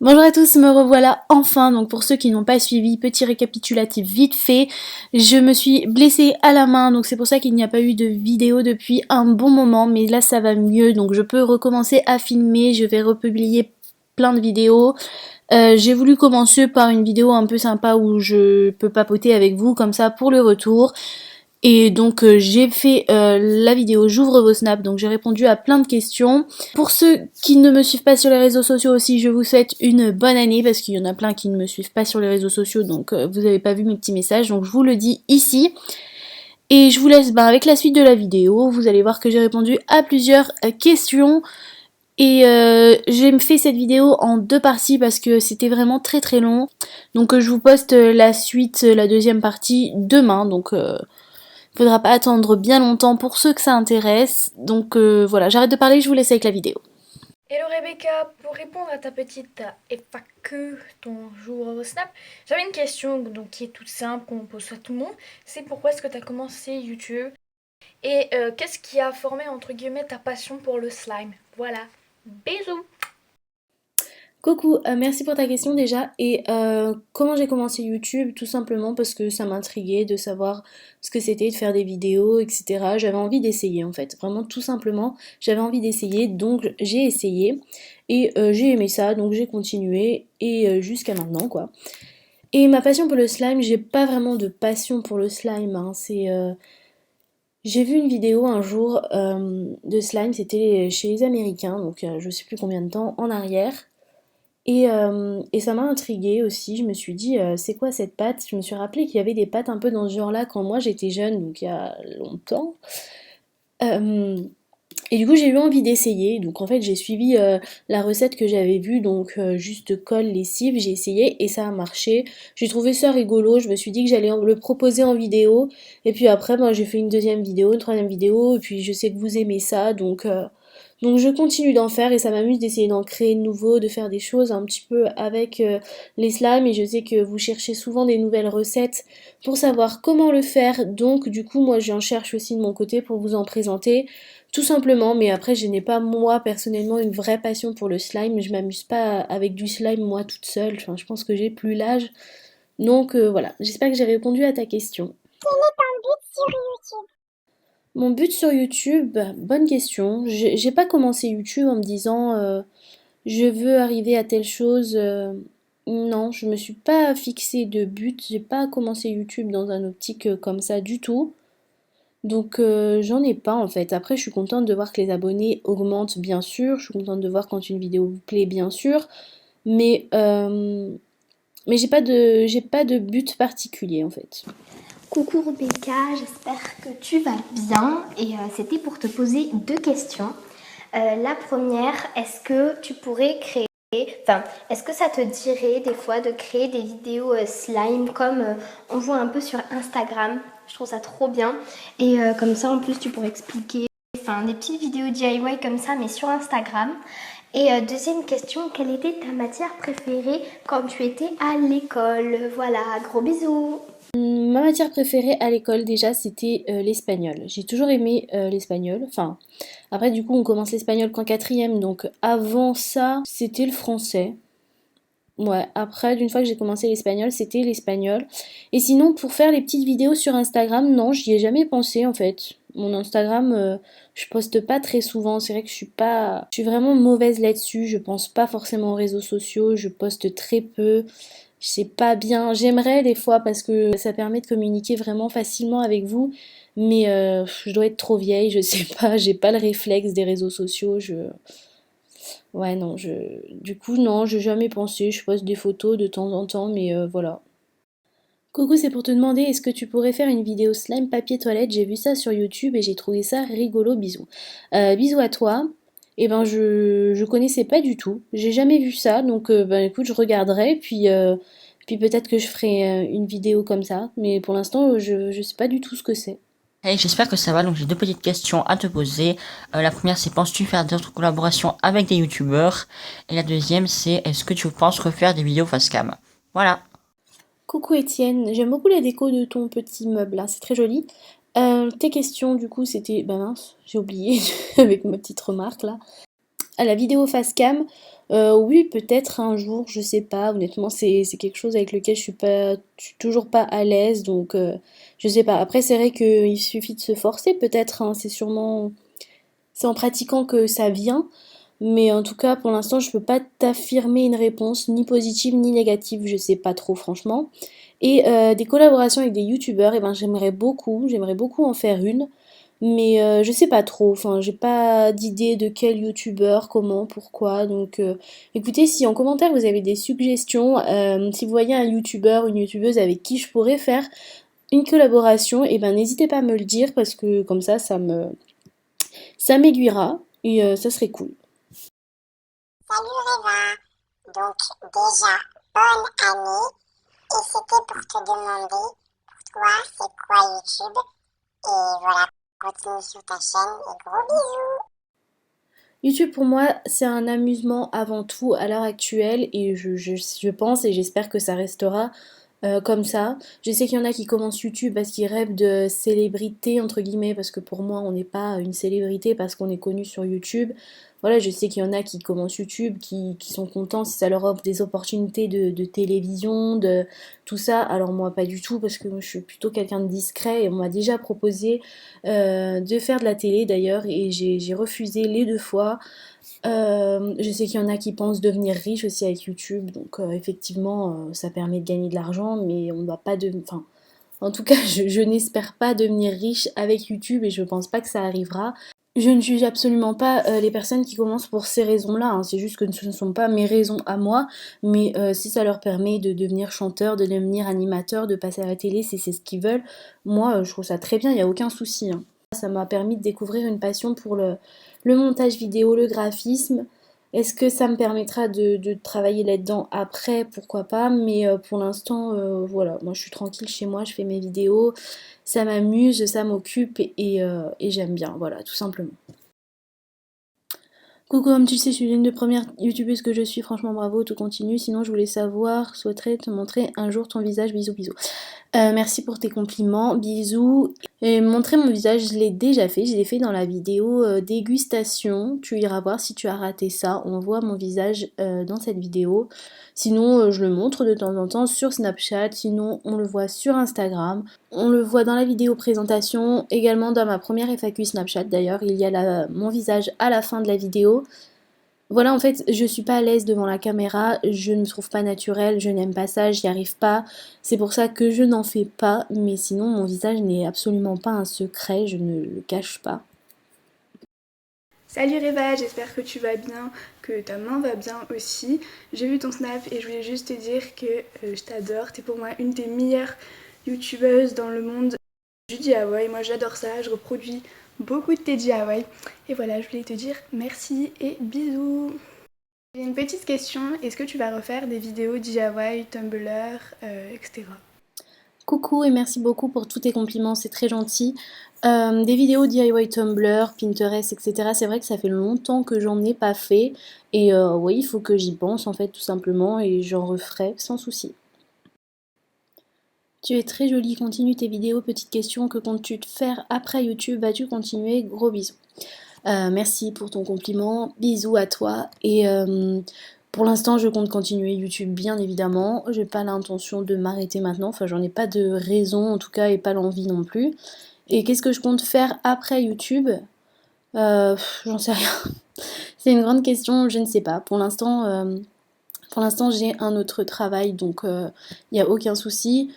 Bonjour à tous, me revoilà enfin. Donc pour ceux qui n'ont pas suivi, petit récapitulatif vite fait, je me suis blessée à la main, donc c'est pour ça qu'il n'y a pas eu de vidéo depuis un bon moment, mais là ça va mieux, donc je peux recommencer à filmer, je vais republier plein de vidéos. J'ai voulu commencer par une vidéo un peu sympa où je peux papoter avec vous comme ça pour le retour. Et donc j'ai fait la vidéo J'ouvre vos snaps, donc j'ai répondu à plein de questions. Pour ceux qui ne me suivent pas sur les réseaux sociaux aussi, je vous souhaite une bonne année parce qu'il y en a plein qui ne me suivent pas sur les réseaux sociaux, donc vous n'avez pas vu mes petits messages, donc je vous le dis ici. Et je vous laisse avec la suite de la vidéo, vous allez voir que j'ai répondu à plusieurs questions. Et j'ai fait cette vidéo en deux parties parce que c'était vraiment très très long. Donc je vous poste la suite, la deuxième partie demain, donc faudra pas attendre bien longtemps pour ceux que ça intéresse. Donc voilà, j'arrête de parler, je vous laisse avec la vidéo. Hello Rebecca, pour répondre à ta petite FAQ, ton jour au Snap, j'avais une question donc, qui est toute simple, qu'on pose à tout le monde. C'est pourquoi est-ce que tu as commencé YouTube et qu'est-ce qui a formé entre guillemets ta passion pour le slime? Voilà, bisous. Coucou, merci pour ta question déjà. Et comment j'ai commencé YouTube? Tout simplement parce que ça m'intriguait de savoir ce que c'était de faire des vidéos, etc. J'avais envie d'essayer en fait. Vraiment tout simplement, j'avais envie d'essayer, donc j'ai essayé. Et j'ai aimé ça, donc j'ai continué. Et jusqu'à maintenant quoi. Et ma passion pour le slime, j'ai pas vraiment de passion pour le slime, hein. J'ai vu une vidéo un jour de slime, c'était chez les Américains, donc je sais plus combien de temps en arrière. Et ça m'a intriguée aussi, je me suis dit c'est quoi cette pâte? Je me suis rappelé qu'il y avait des pâtes un peu dans ce genre-là quand moi j'étais jeune, donc il y a longtemps. Euh, et du coup j'ai eu envie d'essayer, donc en fait j'ai suivi la recette que j'avais vue, donc juste colle, lessive, j'ai essayé et ça a marché. J'ai trouvé ça rigolo, je me suis dit que j'allais le proposer en vidéo, et puis après moi j'ai fait une deuxième vidéo, une troisième vidéo, et puis je sais que vous aimez ça, donc je continue d'en faire et ça m'amuse d'essayer d'en créer de nouveaux, de faire des choses un petit peu avec les slimes, et je sais que vous cherchez souvent des nouvelles recettes pour savoir comment le faire, donc du coup moi j'en cherche aussi de mon côté pour vous en présenter. Tout simplement, mais après je n'ai pas moi personnellement une vraie passion pour le slime, je m'amuse pas avec du slime moi toute seule, enfin, je pense que j'ai plus l'âge. Donc voilà, j'espère que j'ai répondu à ta question. Mon but sur YouTube, bonne question. J'ai pas commencé YouTube en me disant je veux arriver à telle chose. Non, je me suis pas fixé de but, j'ai pas commencé YouTube dans un optique comme ça du tout. Donc j'en ai pas en fait. Après je suis contente de voir que les abonnés augmentent bien sûr, je suis contente de voir quand une vidéo vous plaît bien sûr, mais j'ai pas de but particulier en fait. Coucou Rebecca, j'espère que tu vas bien et c'était pour te poser deux questions. La première, est-ce que tu pourrais créer, est-ce que ça te dirait des fois de créer des vidéos slime comme on voit un peu sur Instagram? Je trouve ça trop bien et comme ça en plus tu pourrais expliquer, des petites vidéos DIY comme ça mais sur Instagram. Et deuxième question, quelle était ta matière préférée quand tu étais à l'école? Voilà, gros bisous. Ma matière préférée à l'école déjà c'était l'espagnol. J'ai toujours aimé l'espagnol. Enfin, après du coup on commence l'espagnol qu'en quatrième, donc avant ça c'était le français. Ouais, après d'une fois que j'ai commencé l'espagnol c'était l'espagnol. Et sinon pour faire les petites vidéos sur Instagram, non j'y ai jamais pensé en fait. Mon Instagram, je poste pas très souvent. C'est vrai que je suis vraiment mauvaise là-dessus. Je pense pas forcément aux réseaux sociaux. Je poste très peu. Je sais pas bien. J'aimerais des fois parce que ça permet de communiquer vraiment facilement avec vous. Mais je dois être trop vieille, je sais pas, j'ai pas le réflexe des réseaux sociaux. Ouais, non, du coup, non, j'ai jamais pensé. Je poste des photos de temps en temps, mais voilà. Coucou, c'est pour te demander, est-ce que tu pourrais faire une vidéo slime papier toilette? J'ai vu ça sur YouTube et j'ai trouvé ça rigolo, bisous. Bisous à toi. Eh ben, je connaissais pas du tout. J'ai jamais vu ça, donc ben écoute, je regarderai, puis peut-être que je ferai une vidéo comme ça. Mais pour l'instant, je sais pas du tout ce que c'est. Hey, j'espère que ça va. Donc j'ai deux petites questions à te poser. La première, c'est penses-tu faire d'autres collaborations avec des youtubeurs? Et la deuxième, c'est est-ce que tu penses refaire des vidéos face cam? Voilà. Coucou Étienne, j'aime beaucoup la déco de ton petit meuble là, c'est très joli. Tes questions du coup c'était... Bah mince, j'ai oublié avec ma petite remarque là. À la vidéo face cam, oui, peut-être un jour, je sais pas. Honnêtement, c'est quelque chose avec lequel je suis toujours pas à l'aise, donc je sais pas. Après, c'est vrai qu'il suffit de se forcer, peut-être, hein, c'est en pratiquant que ça vient. Mais en tout cas, pour l'instant, je peux pas t'affirmer une réponse, ni positive ni négative, je sais pas trop, franchement. Et des collaborations avec des youtubeurs, et ben j'aimerais beaucoup en faire une. Mais je sais pas trop, enfin j'ai pas d'idée de quel youtubeur, comment, pourquoi. Donc écoutez, si en commentaire vous avez des suggestions, si vous voyez un youtubeur, une youtubeuse avec qui je pourrais faire une collaboration, et ben n'hésitez pas à me le dire parce que comme ça m'aiguillera et ça serait cool. Salut Reva, donc déjà bonne année et c'était pour te demander pour toi c'est quoi YouTube et voilà, continue sur ta chaîne et gros bisous. YouTube pour moi c'est un amusement avant tout à l'heure actuelle et je pense et j'espère que ça restera comme ça. Je sais qu'il y en a qui commencent YouTube parce qu'ils rêvent de célébrité entre guillemets parce que pour moi on n'est pas une célébrité parce qu'on est connu sur YouTube. Voilà, je sais qu'il y en a qui commencent YouTube, qui sont contents si ça leur offre des opportunités de télévision, de tout ça. Alors moi pas du tout parce que moi, je suis plutôt quelqu'un de discret et on m'a déjà proposé de faire de la télé d'ailleurs et j'ai refusé les deux fois. Je sais qu'il y en a qui pensent devenir riches aussi avec YouTube, donc effectivement ça permet de gagner de l'argent, mais on ne doit pas de... Enfin, en tout cas, je n'espère pas devenir riche avec YouTube et je pense pas que ça arrivera. Je ne juge absolument pas les personnes qui commencent pour ces raisons-là, hein. C'est juste que ce ne sont pas mes raisons à moi, mais si ça leur permet de devenir chanteur, de devenir animateur, de passer à la télé, si c'est ce qu'ils veulent, moi je trouve ça très bien, il n'y a aucun souci, hein. Ça m'a permis de découvrir une passion pour le montage vidéo, le graphisme. Est-ce que ça me permettra de travailler là-dedans après? Pourquoi pas, mais pour l'instant, voilà, moi je suis tranquille chez moi, je fais mes vidéos, ça m'amuse, ça m'occupe et j'aime bien, voilà, tout simplement. Coucou, comme tu le sais, je suis l'une des premières youtubeuses que je suis, franchement bravo, tout continue. Sinon, je voulais savoir, souhaiterais te montrer un jour ton visage, bisous bisous. Merci pour tes compliments, bisous. Et montrer mon visage, je l'ai déjà fait, je l'ai fait dans la vidéo dégustation. Tu iras voir si tu as raté ça, on voit mon visage dans cette vidéo. Sinon, je le montre de temps en temps sur Snapchat, sinon on le voit sur Instagram. On le voit dans la vidéo présentation, également dans ma première FAQ Snapchat d'ailleurs, il y a mon visage à la fin de la vidéo. Voilà, en fait, je suis pas à l'aise devant la caméra, je ne me trouve pas naturelle, je n'aime pas ça, j'y arrive pas. C'est pour ça que je n'en fais pas, mais sinon mon visage n'est absolument pas un secret, je ne le cache pas. Salut Reva, j'espère que tu vas bien, que ta main va bien aussi. J'ai vu ton snap et je voulais juste te dire que je t'adore, t'es pour moi une des meilleures youtubeuses dans le monde du DIY. Moi j'adore ça, je reproduis beaucoup de tes DIY. Et voilà, je voulais te dire merci et bisous. J'ai une petite question, est-ce que tu vas refaire des vidéos DIY, Tumblr, etc. Coucou et merci beaucoup pour tous tes compliments, c'est très gentil. Des vidéos DIY Tumblr, Pinterest, etc. C'est vrai que ça fait longtemps que j'en ai pas fait. Et oui, il faut que j'y pense en fait tout simplement et j'en referai sans souci. Tu es très jolie, continue tes vidéos. Petite question, que comptes-tu faire après YouTube? Vas-tu continuer? Gros bisous. Merci pour ton compliment, bisous à toi et pour l'instant je compte continuer YouTube bien évidemment, j'ai pas l'intention de m'arrêter maintenant, enfin j'en ai pas de raison en tout cas et pas l'envie non plus. Et qu'est-ce que je compte faire après YouTube? J'en sais rien, c'est une grande question, je ne sais pas. Pour l'instant j'ai un autre travail donc il n'y a aucun souci.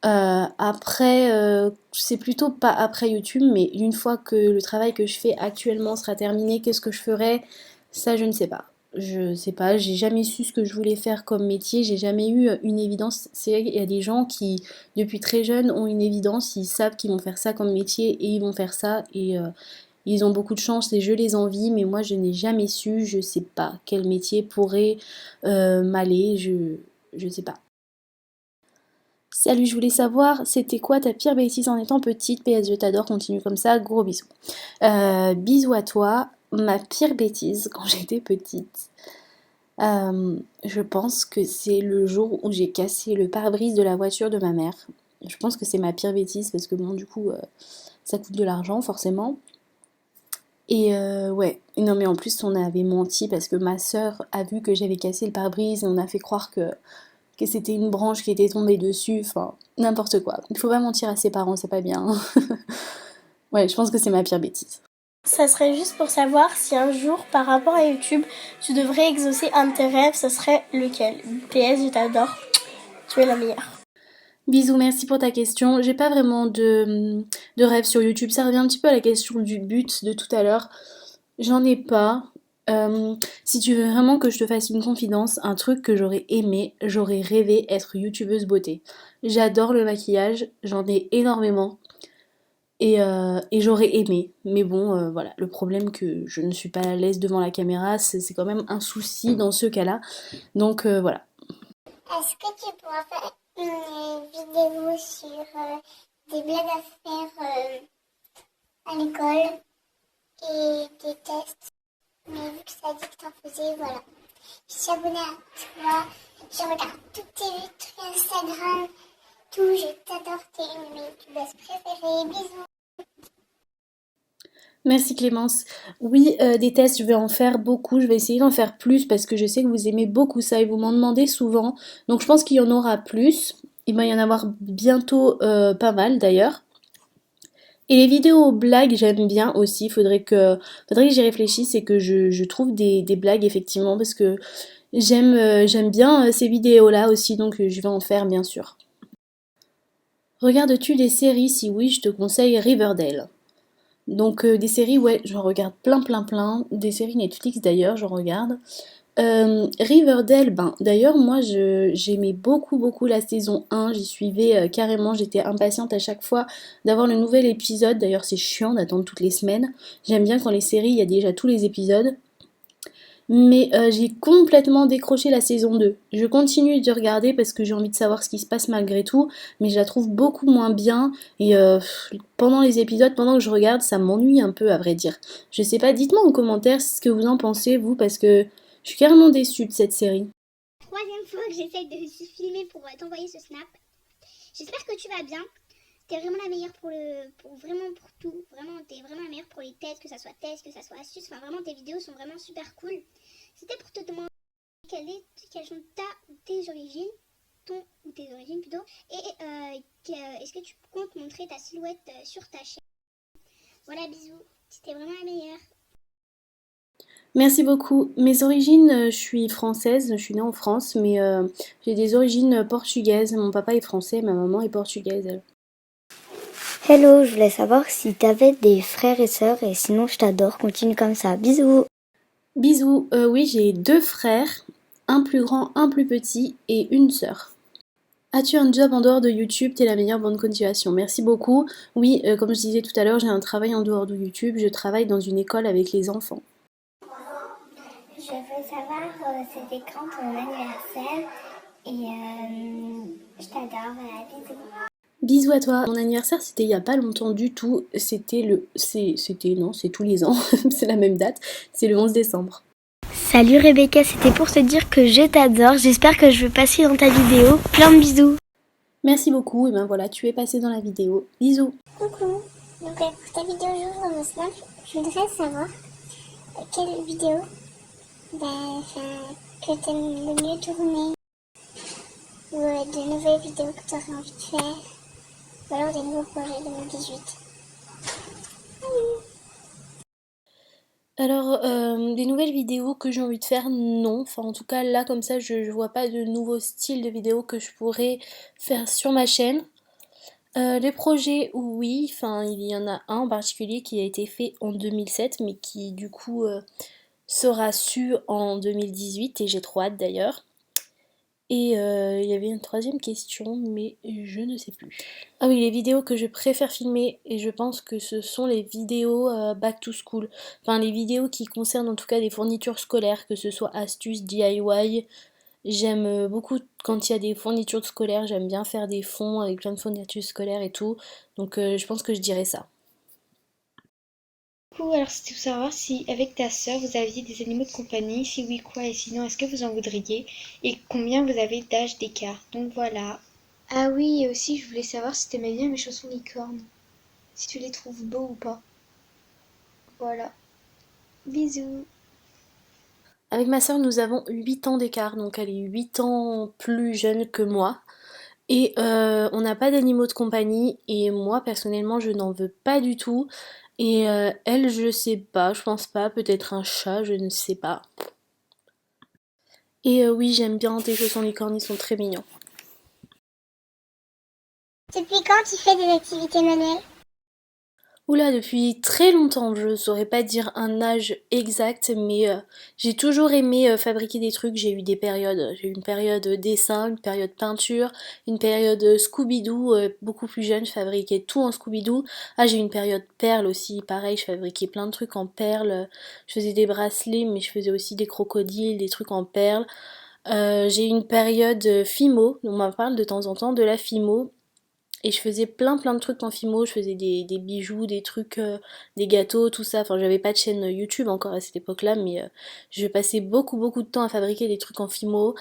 Après, c'est plutôt pas après YouTube, mais une fois que le travail que je fais actuellement sera terminé, qu'est-ce que je ferai? Ça, je ne sais pas. Je sais pas, j'ai jamais su ce que je voulais faire comme métier, j'ai jamais eu une évidence. C'est vrai qu'il y a des gens qui, depuis très jeunes, ont une évidence, ils savent qu'ils vont faire ça comme métier et ils vont faire ça et ils ont beaucoup de chance et je les envie, mais moi je n'ai jamais su, je sais pas quel métier pourrait m'aller, je sais pas. Salut, je voulais savoir, c'était quoi ta pire bêtise en étant petite? PS, je t'adore, continue comme ça, gros bisous. Bisous à toi. Ma pire bêtise quand j'étais petite, je pense que c'est le jour où j'ai cassé le pare-brise de la voiture de ma mère. Je pense que c'est ma pire bêtise parce que bon, du coup, ça coûte de l'argent forcément. Et ouais, non mais en plus on avait menti parce que ma sœur a vu que j'avais cassé le pare-brise et on a fait croire que c'était une branche qui était tombée dessus, enfin n'importe quoi. Il faut pas mentir à ses parents, c'est pas bien. Ouais, je pense que c'est ma pire bêtise. Ça serait juste pour savoir si un jour, par rapport à YouTube, tu devrais exaucer un de tes rêves, ça serait lequel? PS, je t'adore, tu es la meilleure. Bisous, merci pour ta question. J'ai pas vraiment de rêve sur YouTube. Ça revient un petit peu à la question du but de tout à l'heure. J'en ai pas. Si tu veux vraiment que je te fasse une confidence, un truc que j'aurais aimé, j'aurais rêvé être youtubeuse beauté. J'adore le maquillage, j'en ai énormément. Et j'aurais aimé. Mais bon, voilà, le problème que je ne suis pas à l'aise devant la caméra, c'est quand même un souci dans ce cas-là. Donc voilà. Est-ce que tu pourras faire une vidéo sur des blagues à faire à l'école et des tests? Mais vu que ça dit que t'en faisais, voilà. Je suis abonnée à toi, je regarde toutes tes trucs Instagram, tout, je t'adore, t'es une de mes youtubeuses préférées, bisous. Merci Clémence. Oui, des tests, je vais en faire beaucoup, je vais essayer d'en faire plus parce que je sais que vous aimez beaucoup ça et vous m'en demandez souvent. Donc je pense qu'il y en aura plus. Il va y en avoir bientôt pas mal d'ailleurs. Et les vidéos blagues, j'aime bien aussi. Faudrait que j'y réfléchisse et que je trouve des blagues effectivement parce que j'aime bien ces vidéos-là aussi, donc je vais en faire bien sûr. Regardes-tu des séries? Si oui, je te conseille Riverdale. Donc des séries, ouais, j'en regarde plein. Des séries Netflix d'ailleurs, j'en regarde. Riverdale, ben d'ailleurs moi j'aimais beaucoup la saison 1, j'y suivais carrément, j'étais impatiente à chaque fois d'avoir le nouvel épisode. D'ailleurs c'est chiant d'attendre toutes les semaines. J'aime bien quand les séries, il y a déjà tous les épisodes. Mais j'ai complètement décroché la saison 2. Je continue de regarder parce que j'ai envie de savoir ce qui se passe malgré tout, mais je la trouve beaucoup moins bien et pendant les épisodes, pendant que je regarde, ça m'ennuie un peu à vrai dire. Je sais pas, dites-moi en commentaire ce que vous en pensez vous parce que je suis carrément déçue de cette série. Troisième fois que j'essaye de filmer pour t'envoyer ce snap. J'espère que tu vas bien. T'es vraiment la meilleure vraiment pour tout. Vraiment, t'es vraiment la meilleure pour les tests, que ça soit test, que ça soit astuce. Enfin, vraiment, tes vidéos sont vraiment super cool. C'était pour te demander quelles sont tes origines, ton ou tes origines plutôt. Et est-ce que tu comptes montrer ta silhouette sur ta chaîne? Voilà, bisous. C'était vraiment la meilleure. Merci beaucoup. Mes origines, je suis française, je suis née en France, mais j'ai des origines portugaises. Mon papa est français, ma maman est portugaise. Elle. Hello, je voulais savoir si t'avais des frères et sœurs et sinon je t'adore, continue comme ça, bisous. Bisous, oui j'ai deux frères, un plus grand, un plus petit et une sœur. As-tu un job en dehors de YouTube? T'es la meilleure, bonne continuation. Merci beaucoup. Oui, comme je disais tout à l'heure, j'ai un travail en dehors de YouTube. Je travaille dans une école avec les enfants. Je veux savoir, c'était quand ton anniversaire et je t'adore, voilà, bisous. Bisous à toi. Mon anniversaire, c'était il y a pas longtemps du tout. Non, c'est tous les ans. C'est la même date. C'est le 11 décembre. Salut Rebecca, c'était pour te dire que je t'adore, j'espère que je vais passer dans ta vidéo. Plein de bisous. Merci beaucoup. Et ben voilà, tu es passé dans la vidéo. Bisous. Coucou, donc pour ta vidéo aujourd'hui dans mon snap, je voudrais savoir quelle vidéo que t'aimes le mieux tourner ou de nouvelles vidéos que t'aurais envie de faire ou alors des nouveaux projets 2018. Alors, des nouvelles vidéos que j'ai envie de faire, non. Enfin, en tout cas, là, comme ça, je vois pas de nouveaux styles de vidéos que je pourrais faire sur ma chaîne. Les projets, oui. Enfin, il y en a un en particulier qui a été fait en 2007, mais qui, du coup, sera su en 2018, et j'ai trop hâte d'ailleurs. Et il y avait une troisième question, mais je ne sais plus. Ah oui, les vidéos que je préfère filmer, et je pense que ce sont les vidéos back to school. Enfin, les vidéos qui concernent en tout cas des fournitures scolaires, que ce soit astuces, DIY. J'aime beaucoup quand il y a des fournitures scolaires, j'aime bien faire des fonds avec plein de fournitures scolaires et tout. Donc je pense que je dirais ça. Du coup, alors c'était pour savoir si avec ta sœur vous aviez des animaux de compagnie, si oui quoi et sinon est-ce que vous en voudriez et combien vous avez d'âge d'écart. Donc voilà. Ah oui, et aussi je voulais savoir si t'aimais bien mes chaussons licornes, si tu les trouves beaux ou pas. Voilà. Bisous. Avec ma sœur, nous avons 8 ans d'écart, donc elle est 8 ans plus jeune que moi. Et on n'a pas d'animaux de compagnie, et moi personnellement je n'en veux pas du tout. Et elle, je sais pas, je pense pas, peut-être un chat, je ne sais pas. Et oui, j'aime bien tes chaussons licornes, ils sont très mignons. Depuis quand tu fais des activités manuelles? Oula, depuis très longtemps, je saurais pas dire un âge exact, mais j'ai toujours aimé fabriquer des trucs. J'ai eu des périodes, j'ai eu une période dessin, une période peinture, une période Scooby-Doo, beaucoup plus jeune, je fabriquais tout en Scooby-Doo. Ah, j'ai eu une période perles aussi, pareil, je fabriquais plein de trucs en perles. Je faisais des bracelets, mais je faisais aussi des crocodiles, des trucs en perles. J'ai eu une période Fimo, on m'en parle de temps en temps de la Fimo. Et je faisais plein de trucs en Fimo, je faisais des bijoux, des trucs, des gâteaux, tout ça. Enfin, j'avais pas de chaîne YouTube encore à cette époque-là, mais je passais beaucoup de temps à fabriquer des trucs en Fimo.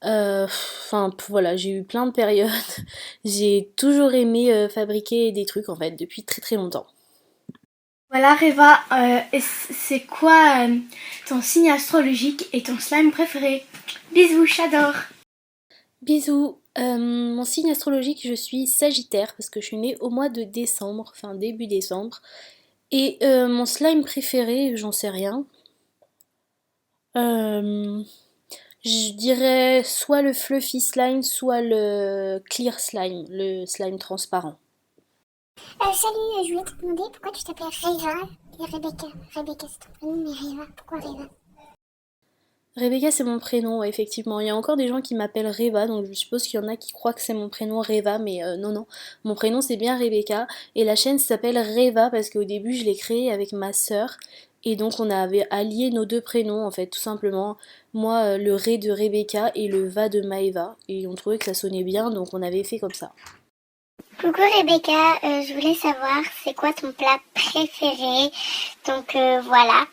Enfin, voilà, j'ai eu plein de périodes. J'ai toujours aimé fabriquer des trucs en fait, depuis très longtemps. Voilà Reva, c'est quoi ton signe astrologique et ton slime préféré? Bisous, j'adore. Bisous. Mon signe astrologique, je suis Sagittaire parce que je suis née au mois de décembre, enfin début décembre. Et mon slime préféré, j'en sais rien. Je dirais soit le fluffy slime, soit le clear slime, le slime transparent. Salut, je voulais te demander pourquoi tu t'appelles Reva et Rebecca. Rebecca c'est ton prénom, mais Reva, pourquoi Reva? Rebecca, c'est mon prénom, ouais, effectivement. Il y a encore des gens qui m'appellent Reva, donc je suppose qu'il y en a qui croient que c'est mon prénom Reva, mais non. Mon prénom c'est bien Rebecca, et la chaîne s'appelle Reva parce qu'au début je l'ai créée avec ma sœur, et donc on avait allié nos deux prénoms en fait, tout simplement. Moi, le Ré de Rebecca et le Va de Maeva, et on trouvait que ça sonnait bien, donc on avait fait comme ça. Coucou Rebecca, je voulais savoir c'est quoi ton plat préféré. Donc voilà.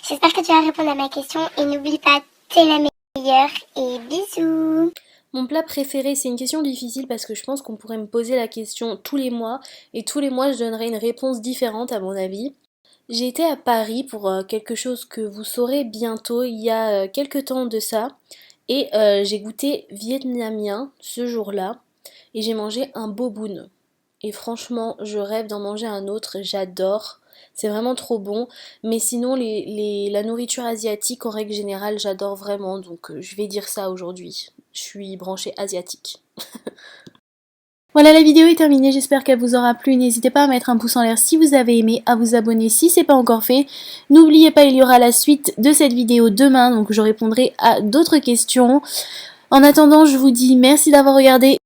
J'espère que tu vas répondre à ma question et n'oublie pas, t'es la meilleure et bisous. Mon plat préféré, c'est une question difficile parce que je pense qu'on pourrait me poser la question tous les mois et tous les mois je donnerais une réponse différente à mon avis. J'ai été à Paris pour quelque chose que vous saurez bientôt, il y a quelques temps de ça, et j'ai goûté vietnamien ce jour-là et j'ai mangé un boboon. Et franchement, je rêve d'en manger un autre, j'adore. C'est vraiment trop bon. Mais sinon, la nourriture asiatique, en règle générale, j'adore vraiment. Donc, je vais dire ça aujourd'hui. Je suis branchée asiatique. Voilà, la vidéo est terminée. J'espère qu'elle vous aura plu. N'hésitez pas à mettre un pouce en l'air si vous avez aimé, à vous abonner si c'est pas encore fait. N'oubliez pas, il y aura la suite de cette vidéo demain. Donc, je répondrai à d'autres questions. En attendant, je vous dis merci d'avoir regardé.